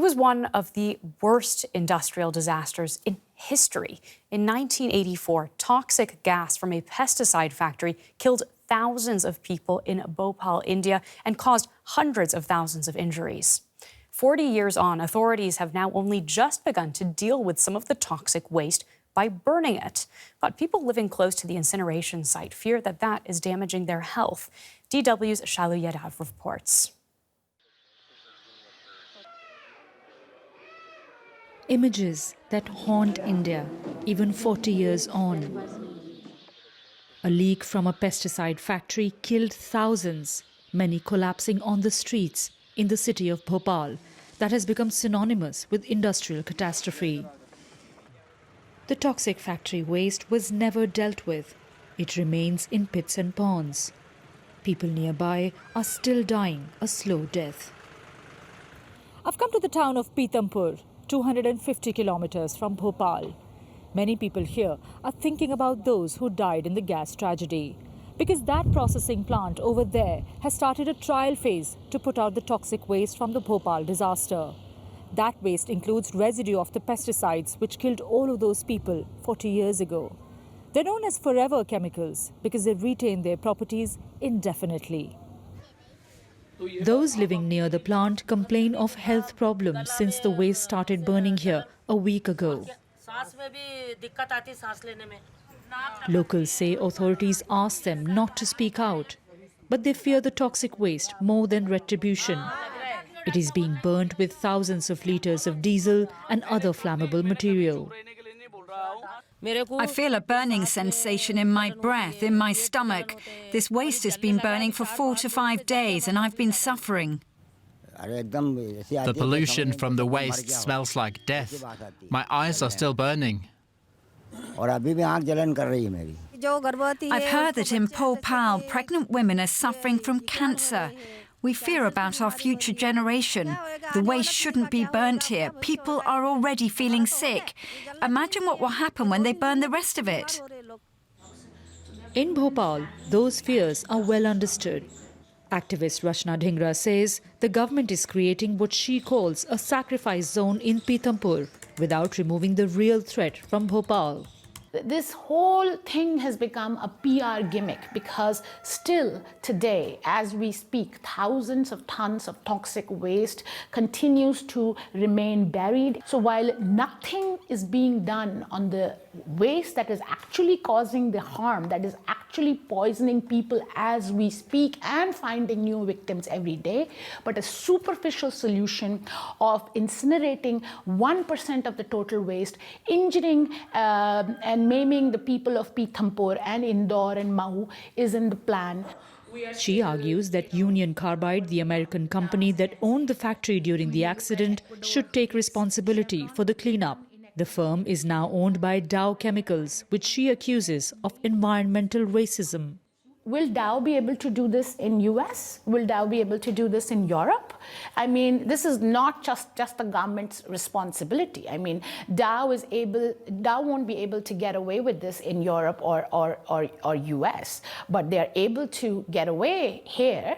was one of the worst industrial disasters in history. In 1984, toxic gas from a pesticide factory killed thousands of people in Bhopal, India, and caused hundreds of thousands of injuries. 40 years on, authorities have now only just begun to deal with some of the toxic waste by burning it. But people living close to the incineration site fear that that is damaging their health. DW's Shalu Yadav reports. Images that haunt India, even 40 years on. A leak from a pesticide factory killed thousands, many collapsing on the streets in the city of Bhopal that has become synonymous with industrial catastrophe. The toxic factory waste was never dealt with. It remains in pits and ponds. People nearby are still dying a slow death. I've come to the town of Pithampur, 250 kilometers from Bhopal. Many people here are thinking about those who died in the gas tragedy, because that processing plant over there has started a trial phase to put out the toxic waste from the Bhopal disaster. That waste includes residue of the pesticides which killed all of those people 40 years ago. They're known as forever chemicals because they retain their properties indefinitely. Those living near the plant complain of health problems since the waste started burning here a week ago. Locals say authorities ask them not to speak out, but they fear the toxic waste more than retribution. It is being burnt with thousands of liters of diesel and other flammable material. I feel a burning sensation in my breath, in my stomach. This waste has been burning for 4 to 5 days and I've been suffering. The pollution from the waste smells like death. My eyes are still burning. I've heard that in Bhopal, pregnant women are suffering from cancer. We fear about our future generation. The waste shouldn't be burnt here. People are already feeling sick. Imagine what will happen when they burn the rest of it. In Bhopal, those fears are well understood. Activist Rachna Dhingra says the government is creating what she calls a sacrifice zone in Pithampur without removing the real threat from Bhopal. This whole thing has become a PR gimmick because still today, as we speak, thousands of tons of toxic waste continues to remain buried. So while nothing is being done on the waste that is actually causing the harm, that is actually poisoning people as we speak and finding new victims every day, but a superficial solution of incinerating 1% of the total waste, injuring and maiming the people of Pithampur and Indore and Mahu is in the plan. She argues that Union Carbide, the American company that owned the factory during the accident, should take responsibility for the cleanup. The firm is now owned by Dow Chemicals, which she accuses of environmental racism. Will Dow be able to do this in US? Will Dow be able to do this in Europe? I mean, this is not just the government's responsibility. I mean, Dow won't be able to get away with this in Europe or US, but they're able to get away here.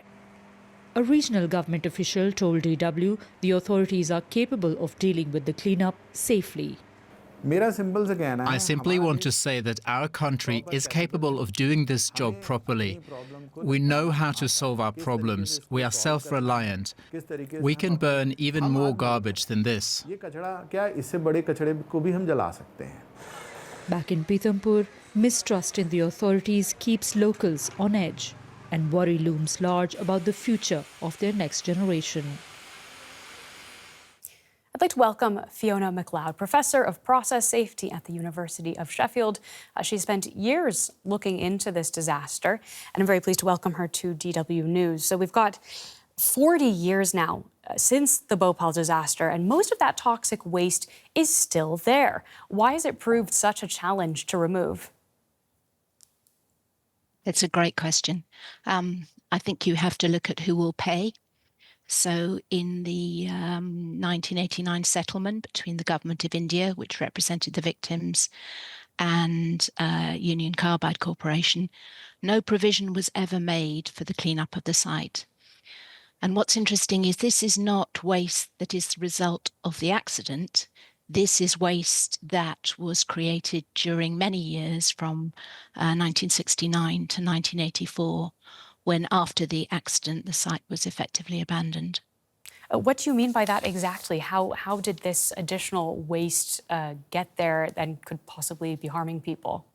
A regional government official told DW the authorities are capable of dealing with the cleanup safely. I simply want to say that our country is capable of doing this job properly. We know how to solve our problems. We are self-reliant. We can burn even more garbage than this. Back in Pithampur, mistrust in the authorities keeps locals on edge, and worry looms large about the future of their next generation. I'd like to welcome Fiona Macleod, Professor of Process Safety at the University of Sheffield. She spent years looking into this disaster, and I'm very pleased to welcome her to DW News. So we've got 40 years now since the Bhopal disaster, and most of that toxic waste is still there. Why has it proved such a challenge to remove? It's a great question. I think you have to look at who will pay. So in the 1989 settlement between the government of India, which represented the victims, and Union Carbide Corporation, no provision was ever made for the cleanup of the site. And what's interesting is this is not waste that is the result of the accident. This is waste that was created during many years from 1969 to 1984, when after the accident, the site was effectively abandoned. What do you mean by that exactly? How did this additional waste get there and could possibly be harming people?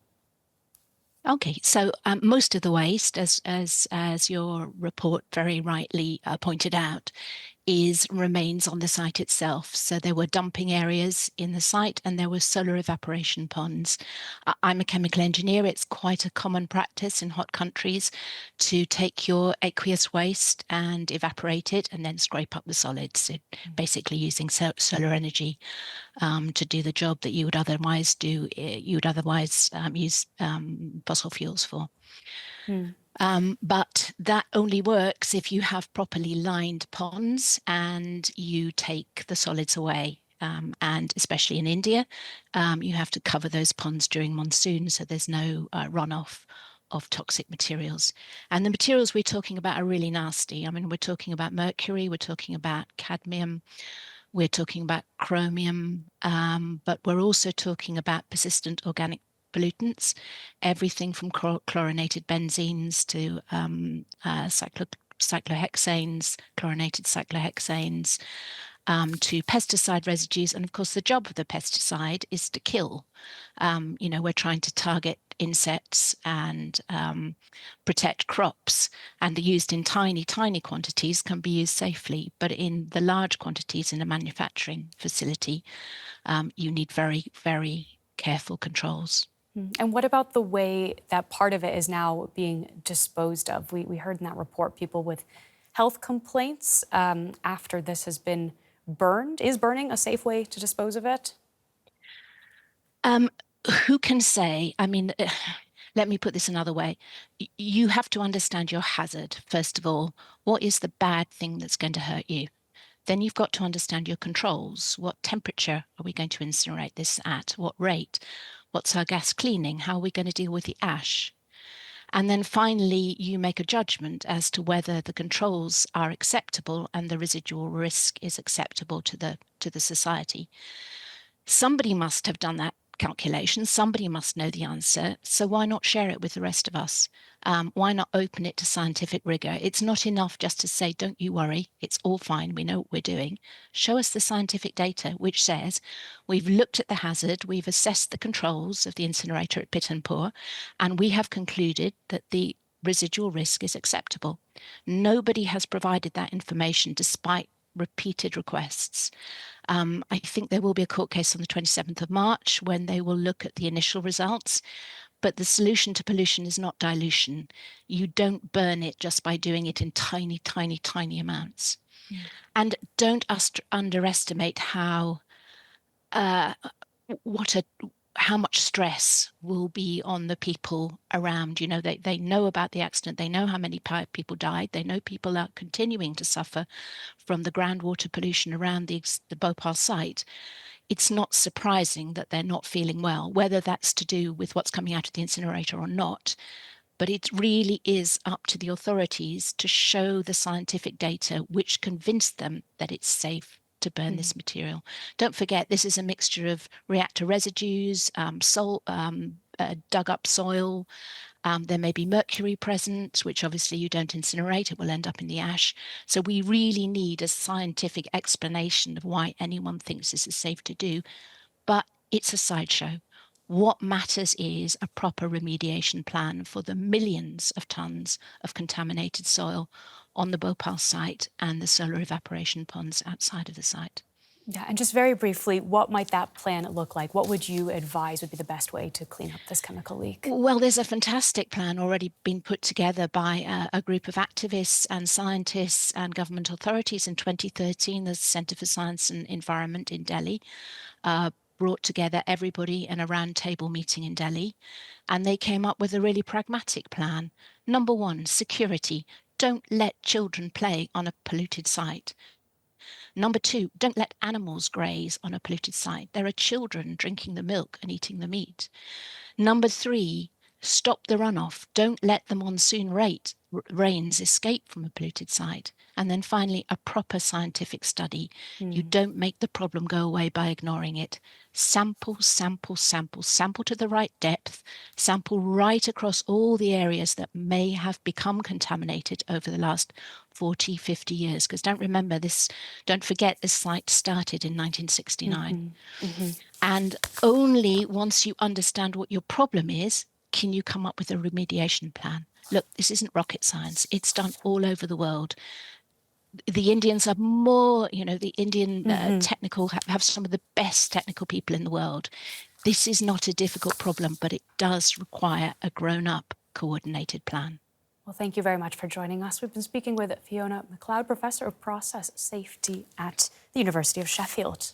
Okay, so most of the waste, as your report very rightly pointed out, remains on the site itself. So there were dumping areas in the site and there were solar evaporation ponds. I'm a chemical engineer. It's quite a common practice in hot countries to take your aqueous waste and evaporate it and then scrape up the solids. So basically using solar energy to do the job that you would otherwise do, use fossil fuels for. But that only works if you have properly lined ponds and you take the solids away. And especially in India, you have to cover those ponds during monsoon, so there's no runoff of toxic materials. And the materials we're talking about are really nasty. I mean, we're talking about mercury, we're talking about cadmium, we're talking about chromium, but we're also talking about persistent organic pollutants, everything from chlorinated benzenes to cyclohexanes, chlorinated cyclohexanes, to pesticide residues. And of course, the job of the pesticide is to kill. We're trying to target insects and protect crops, and they're used in tiny, tiny quantities, can be used safely. But in the large quantities in a manufacturing facility, you need very, very careful controls. And what about the way that part of it is now being disposed of? We heard in that report people with health complaints after this has been burned. Is burning a safe way to dispose of it? Who can say? I mean, let me put this another way. You have to understand your hazard, first of all. What is the bad thing that's going to hurt you? Then you've got to understand your controls. What temperature are we going to incinerate this at? What rate? What's our gas cleaning? How are we going to deal with the ash? And then finally, you make a judgment as to whether the controls are acceptable and the residual risk is acceptable to the society. Somebody must have done that calculation. Somebody must know the answer. So why not share it with the rest of us? Why not open it to scientific rigor? It's not enough just to say, don't you worry, it's all fine, we know what we're doing. Show us the scientific data, which says we've looked at the hazard, we've assessed the controls of the incinerator at Pithampur, and we have concluded that the residual risk is acceptable. Nobody has provided that information despite repeated requests. I think there will be a court case on the 27th of March when they will look at the initial results. But the solution to pollution is not dilution. You don't burn it just by doing it in tiny, tiny, tiny amounts. And don't underestimate how much stress will be on the people around. They know about the accident, they know how many people died, they know people are continuing to suffer from the groundwater pollution around the Bhopal site. It's not surprising that they're not feeling well, whether that's to do with what's coming out of the incinerator or not. But it really is up to the authorities to show the scientific data which convince them that it's safe to burn this material. Don't forget, this is a mixture of reactor residues, dug up soil. There may be mercury present, which obviously you don't incinerate, it will end up in the ash. So we really need a scientific explanation of why anyone thinks this is safe to do. But it's a sideshow. What matters is a proper remediation plan for the millions of tons of contaminated soil on the Bhopal site and the solar evaporation ponds outside of the site. Yeah, and just very briefly, what might that plan look like? What would you advise would be the best way to clean up this chemical leak? Well, there's a fantastic plan already been put together by a group of activists and scientists and government authorities in 2013. The Centre for Science and Environment in Delhi brought together everybody in a roundtable meeting in Delhi, and they came up with a really pragmatic plan. Number one, security. Don't let children play on a polluted site. Number two, don't let animals graze on a polluted site. There are children drinking the milk and eating the meat. Number three, Stop the runoff. Don't let the monsoon rains escape from a polluted site. And then finally, a proper scientific study. You don't make the problem go away by ignoring it. Sample, sample, sample, sample to the right depth, sample right across all the areas that may have become contaminated over the last 40, 50 years. Because don't forget this site started in 1969. And only once you understand what your problem is, can you come up with a remediation plan. Look, this isn't rocket science. It's done all over the world. The Indians are more, the Indian technical have some of the best technical people in the world. This is not a difficult problem, but it does require a grown-up, coordinated plan. Well, thank you very much for joining us. We've been speaking with Fiona Macleod, Professor of Process Safety at the University of Sheffield.